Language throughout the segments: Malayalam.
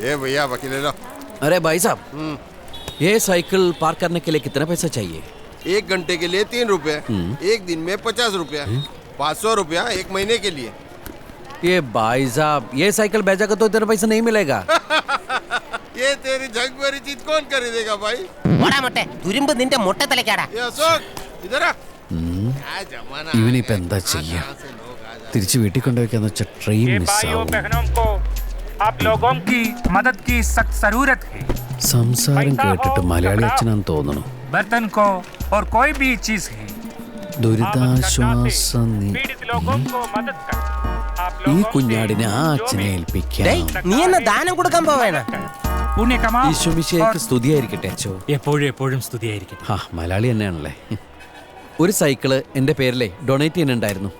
ये भैया बाकी ले लो। अरे भाई साहब, ये साइकिल पार्क करने के लिए कितना पैसा चाहिए? 1 घंटे के लिए 3 रुपए, 1 दिन में 50 रुपया, 500 रुपया 1 महीने के लिए। ये भाई साहब, ये साइकिल बेचेगा तो तेरा पैसा नहीं मिलेगा। ये तेरी झग भरी चीज कौन खरीदेगा भाई? ഓടാ മൊട്ടെ തുരുമ്പ് നിന്റെ മൊട്ട തലക്കാടാ. ये अशोक इधर आ। क्या जमाना है। ഇവനിപ്പോ എന്താ ചെയ്യാ? തിരിച്ചു വീട്ടിൽ കൊണ്ടുവയ്ക്കാന്ന് വെച്ചാൽ ട്രെയിൻ മിസ്സാവും. आप लोगों की मदद की सख्त जरूरत है. സംസാരം കേട്ടിട്ട് മലയാളി അച്ഛനാന്ന് തോന്നുന്നു. बर्तन को और कोई भी चीज है. ദുരിതാശ്വാസ पीड़ित लोगों को मदद कर. ഈ കുഞ്ഞാടിനെ ആ അച്ഛനെ ഏൽപ്പിക്കാം. നീ എന്നെ ദാനം കൊടുക്കാൻ പോവേണ. ഈശോമിശിഹായ്ക്ക് സ്തുതിയായിരിക്കട്ടെ അച്ഛോ. എപ്പോഴും സ്തുതിയായിരിക്കട്ടെ. ആ മലയാളി തന്നെയാണല്ലേ. ഒരു സൈക്കിള് എന്റെ പേരിലെ ഡൊണേറ്റ് ചെയ്യാനുണ്ടായിരുന്നു.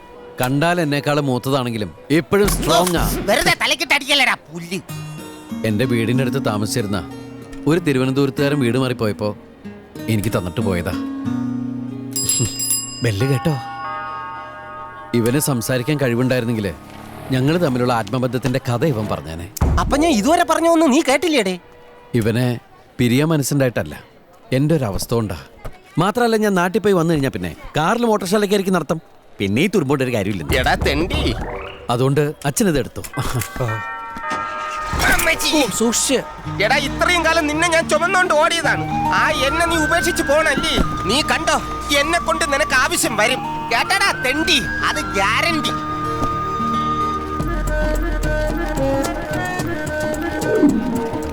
കണ്ടാൽ എന്നെക്കാളും മൂത്തതാണെങ്കിലും എപ്പോഴും സ്ട്രോങ് ആ. വെറുതെ തലക്കിട്ടടിക്കല്ലടാ പുല്ല്. എന്റെ വീടിന്റെ അടുത്ത് താമസിച്ചിരുന്ന ഒരു തിരുവനന്തപുരത്തുകാരൻ വീട് മാറിപ്പോയപ്പോ എനിക്ക് തന്നിട്ട് പോയതാ. ബെല്ല് കേട്ടോ? ഇവന് സംസാരിക്കാൻ കഴിവുണ്ടായിരുന്നെങ്കില് ഞങ്ങൾ തമ്മിലുള്ള ആത്മബന്ധത്തിന്റെ കഥ ഇവൻ പറഞ്ഞേനെ. അപ്പൊ ഞാൻ ഇതുവരെ പറഞ്ഞൊന്നും നീ കേട്ടില്ലേടേ? ഇവനെ പിരിയാൻ മനസ്സുണ്ടായിട്ടല്ല, എൻ്റെ ഒരു അവസ്ഥ കൊണ്ടാ. മാത്രമല്ല, ഞാൻ നാട്ടിൽ പോയി വന്നു കഴിഞ്ഞാൽ പിന്നെ കാറിൽ മോട്ടോർസൈക്കിളൊക്കെ നടത്തും. പിന്നെ ഈ തുരുമ്പോട്ട് ഒരു കാര്യമില്ല. അതുകൊണ്ട് അച്ഛനിത് എടുത്തു. സൂക്ഷിച്ച്. എടാ, ഇത്രയും കാലം നിന്നെ ഞാൻ ചുമന്നോണ്ട് ഓടിയതാണ്. ആ എന്നെ നീ ഉപേക്ഷിച്ച് പോണല്ലേ? നീ കണ്ടോ, എന്നെ കൊണ്ട് നിനക്ക് ആവശ്യം വരും. കേട്ടടാ തെണ്ടി, അത് ഗ്യാരണ്ടി.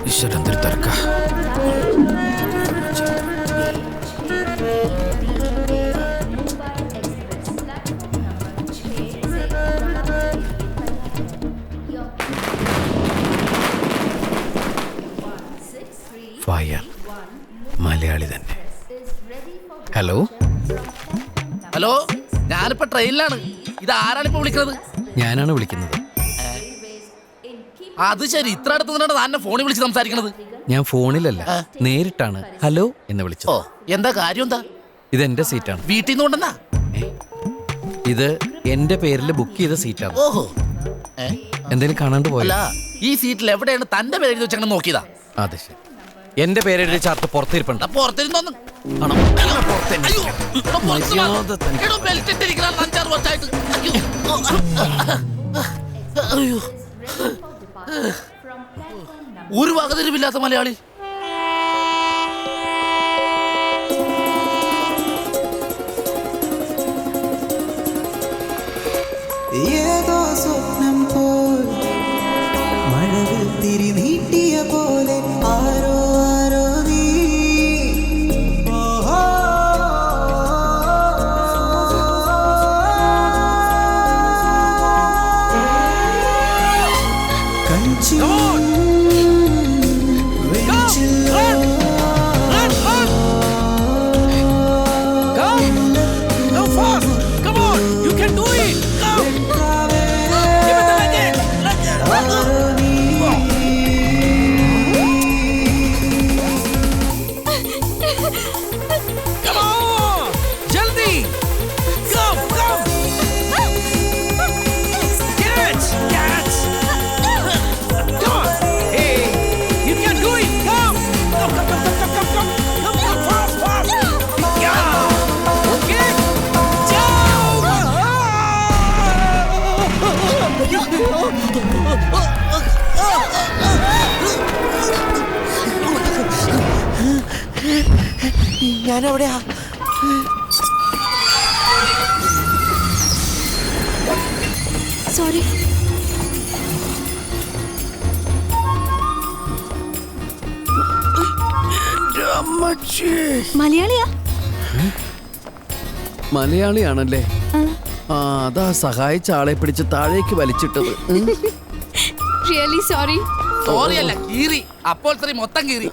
ഈശ്വരൻ തിരക്ക. ഫയർ മലയാളി തന്നെ. ഹലോ ഹലോ, ഞാനിപ്പോ ട്രെയിനിലാണ്. ഇത് ആരാണിപ്പോ വിളിക്കുന്നത്? ഞാനാണ് വിളിക്കുന്നത്. അത് ശരി, ഇത്ര അടുത്ത് നിന്നാണ് താൻ ഫോണിൽ വിളിച്ച് സംസാരിക്കണത്? ഞാൻ ഫോണിലല്ല, നേരിട്ടാണ് ഹലോ എന്ന് വിളിച്ചത്. ഓ, എന്താ കാര്യം? എന്താ? ഇതെന്റെ സീറ്റാണ്. വീട്ടിൽ നിന്ന് കൊണ്ടെന്നാ? ഇത് എന്റെ പേരിൽ ബുക്ക് ചെയ്ത സീറ്റാണ്. ഓഹോ, എന്തെങ്കിലും കാണാണ്ട് അല്ല, പോയല്ല. ഈ സീറ്റിൽ എവിടെയാണ് തന്റെ പേര് എഴുതി വെച്ചങ്ങനെ നോക്കിയതാ? അതെ ശരി, എന്റെ പേരെഴുതി ചാർട്ട് പുറത്തിരിപ്പുണ്ട്. പുറത്തിരുന്നോന്ന് ആണോ? ബെൽറ്റ് ഇട്ടിരിക്കുന്ന 5-6 വർഷമായിട്ട്. അയ്യോ, ഒരു വകതിരിവില്ലാത്ത മലയാളി. ഏതോ സ്വപ്നം പോൽ മഴവിൽ തിരി നീട്ടിയ പോലെ ആരോ ആരോ നീ. ഞാനെവിടെയാ? സോറി. മലയാളിയാ? മലയാളിയാണല്ലേ? ആ, അതാ സഹായിച്ച ആളെ പിടിച്ച് താഴേക്ക് വലിച്ചിട്ടത്. Really sorry. സോറി അല്ല, കീറി. അപ്പോൾ മൊത്തം കീറി.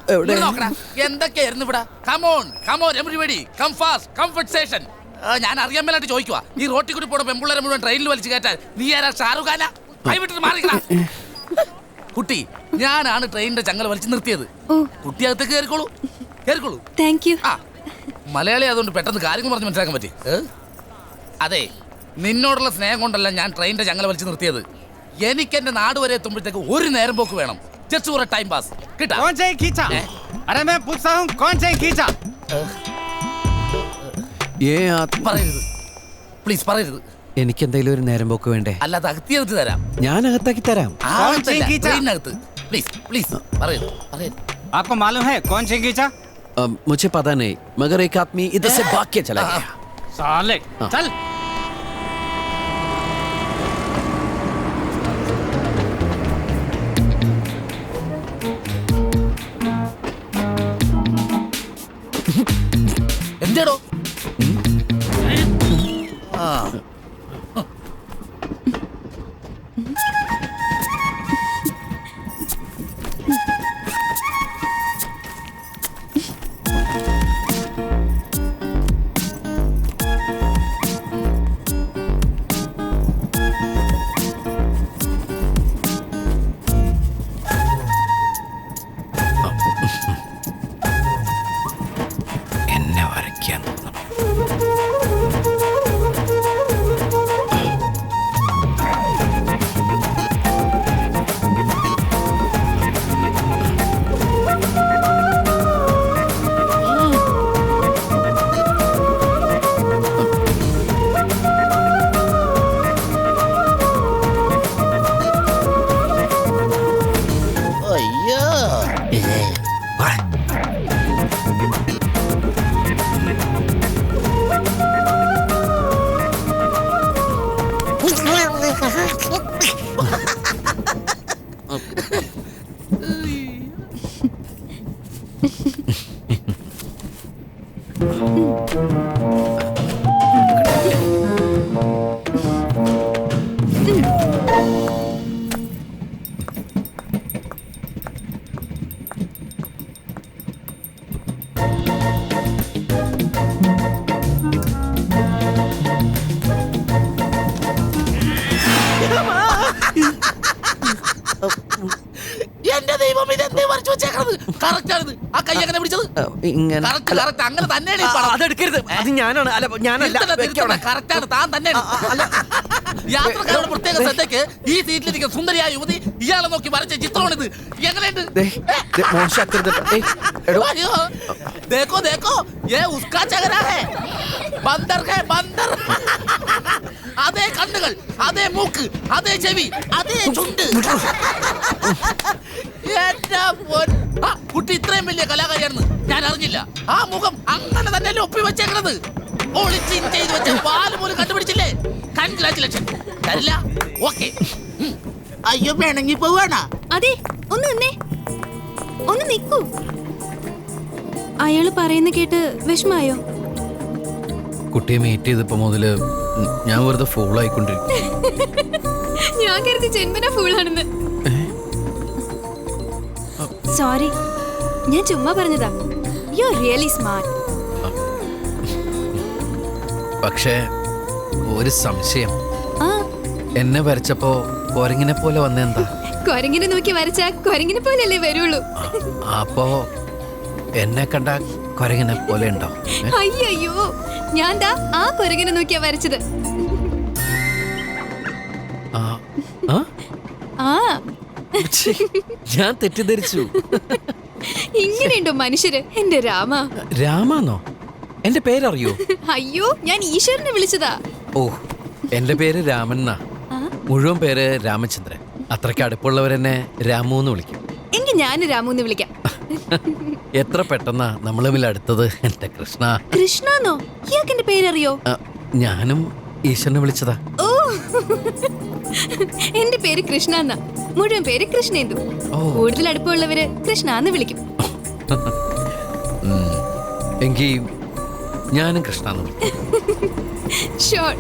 നോക്കടാ, എന്തൊക്കെയായിരുന്നു ഇവിടെ. Come on come on everybody, come fast, comfort station. ഞാൻ അറിയാൻ മേലായിട്ട് ചോദിക്കുക, ഈ റോട്ടിൽ കൂടി പോണ പെമ്പിള്ളേരെ മുഴുവൻ ട്രെയിനിൽ വലിച്ചു കയറ്റാൻ നീ ആരാ? ഷാറുഖ് ഖാനാ? കൈവിട്ടിട്ട് മാറിക്കടാ. കുട്ടി, ഞാനാണ് ട്രെയിനിന്റെ ചങ്ങല വലിച്ചു നിർത്തിയത്. കുട്ടി അകത്തേക്ക് കയറിക്കോളൂ, കയറിക്കോളൂ. Thank you. ആ, മലയാളി അതുകൊണ്ട് പെട്ടെന്ന് കാര്യങ്ങൾ പറഞ്ഞ് മനസ്സിലാക്കാൻ പറ്റി. അതെ, നിന്നോടുള്ള സ്നേഹം കൊണ്ടല്ല ഞാൻ ട്രെയിനിന്റെ ചങ്ങല വലിച്ചു നിർത്തിയത്. എനിക്ക് എന്റെ നാട് വരെ എത്തുമ്പോഴത്തേക്ക് ഒരു നേരം പോക്ക് വേണം. Just for A time pass കിട്ടാ कौन से खींचा अरे मैं पूछता हूँ कौन से खींचा പറയരുത് പ്ലീസ് പറയരുത്. എനിക്ക് എന്തെങ്കിലും ഒരു നേരം പോക്ക് വേണ്ടേ? അല്ലാതെ അകത്തിയെടുത്ത് തരാം. ഞാൻ അകത്താക്കി തരാം. ട്രെയിനകത്ത് പ്ലീസ് പ്ലീസ് പറയരുത് പറയരുത്. आपको मालूम है कौन से खींचा मुझे पता नहीं मगर एक आदमी इधर से भाग के चला गया. साले चल എന്തേടോ എന്നെ വരയ്ക്കാൻ തോന്നണം. എന്റെ ദൈവം ഇതെന്തേ വരച്ചു വെച്ചേക്കണത്? കറക്റ്റ് ആണിത്. ആ കൈ എങ്ങനെ പിടിച്ചത്? ഇങ്ങനെ കറക്റ്റ് കറക്റ്റ് അങ്ങനെ തന്നെയാണ് ഈ പടം. അതെടുക്കരുത്. അത് ഞാനാണ്. അല്ല ഞാനല്ല. കറക്റ്റ് ആണ് താൻ തന്നെയാണ്. യാത്രക്കാരുടെ പ്രത്യേക ശ്രദ്ധയ്ക്ക് ഈ സീറ്റിലിരിക്കുന്ന സുന്ദരിയായ യുവതി ഇയാളെ നോക്കി വരച്ച ചിത്രമാണിത്. എങ്ങനെയുണ്ട്? അയ്യോ ദേഖോ ദേഖോ യേ ഉസ്കാ ചഹരാ ഹൈ ബന്ദർ ഹൈ ബന്ദർ. അതേ കണ്ണുകൾ, അതേ മൂക്ക്, അതേ ചെവി, അതേ ചുണ്ട്. എന്റെ പൊൻ. ആ, കുട്ടി ഇത്രയും വലിയ കലാകാരിയാണെന്ന് ഞാൻ അറിഞ്ഞില്ല. ആ മുഖം അങ്ങനെ തന്നെയല്ലേ ഒപ്പി വെച്ചേക്കണത്. ഒളിച്ചിൻ ചെയ്ത് വെച്ച പാല് പോലും കണ്ടുപിടിച്ചില്ലേ? കൺഗ്രാറ്റുലേഷൻ. തരില്ല. ഓക്കെ. അയ്യോ വേണമെങ്കിൽ പോവാണോ? അതെ ഒന്ന് നിന്നേ, ഒന്ന് നിക്കൂ. അയാള് പറയുന്ന കേട്ട് വിഷമായോ? കുട്ടിയെ മീറ്റ് ചെയ്തപ്പോ മുതല് ഞാൻ വെറുതെ ഫൂളായിക്കൊണ്ടിരിക്കും. ഞാൻ കരുതി ജന്മന ഫൂളാണെന്ന്. സോറി, ഞാൻ ചുമ്മാ പറഞ്ഞതാ. You are really smart. പക്ഷേ ഒരു സംശയം. ആ, എന്നെ വരച്ചപ്പോ കൊരങ്ങിനെ പോലെ വന്നെന്താ? കൊരങ്ങിനെ നോക്കി വരച്ച കൊരങ്ങിനെ പോലെയല്ലേ വരുള്ളൂ. അപ്പോ എന്നെ കണ്ട കൊരങ്ങിനെ പോലെ ഉണ്ടോ? അയ്യോ, ഞാൻ ദാ ആ കൊരങ്ങിനെ നോക്കിയാ വരച്ചത്. ആ, ആ? ആ, ഛെ, ഞാൻ തെറ്റിദ്ധരിച്ചു. ഇങ്ങനെയുണ്ടോ മനുഷ്യര്? എന്റെ രാമ. രാമാന്നോ? എന്റെ പേരറിയോ? അയ്യോ, ഞാൻ ഈശ്വരനെ വിളിച്ചതാ. ഓ, എന്റെ പേര് രാമൻ എന്നാ. മുഴുവൻ പേര് രാമചന്ദ്രൻ. അത്രയ്ക്ക് അടുപ്പുള്ളവരെന്നെ രാമു എന്ന് വിളിക്കും. എങ്കിൽ ഞാൻ രാമു എന്ന് വിളിക്കാം. എത്ര പെട്ടെന്നാ നമ്മൾ തമ്മിൽ അടുത്തത് എന്റെ കൃഷ്ണ. കൃഷ്ണന്നോ? ഇയാൾക്ക് എന്റെ പേരറിയോ? ഞാനും ഈശ്വരനെ വിളിച്ചതാ. ഓ, എന്റെ പേര് കൃഷ്ണ എന്നാ. മുഴുവൻ പേര് കൃഷ്ണേന്ദു. കൂടുതൽ അടുപ്പമുള്ളവര് കൃഷ്ണ എന്ന് വിളിക്കും. എങ്കിൽ ഞാനും കൃഷ്ണ എന്ന് വിളിക്കും. ഷോർ.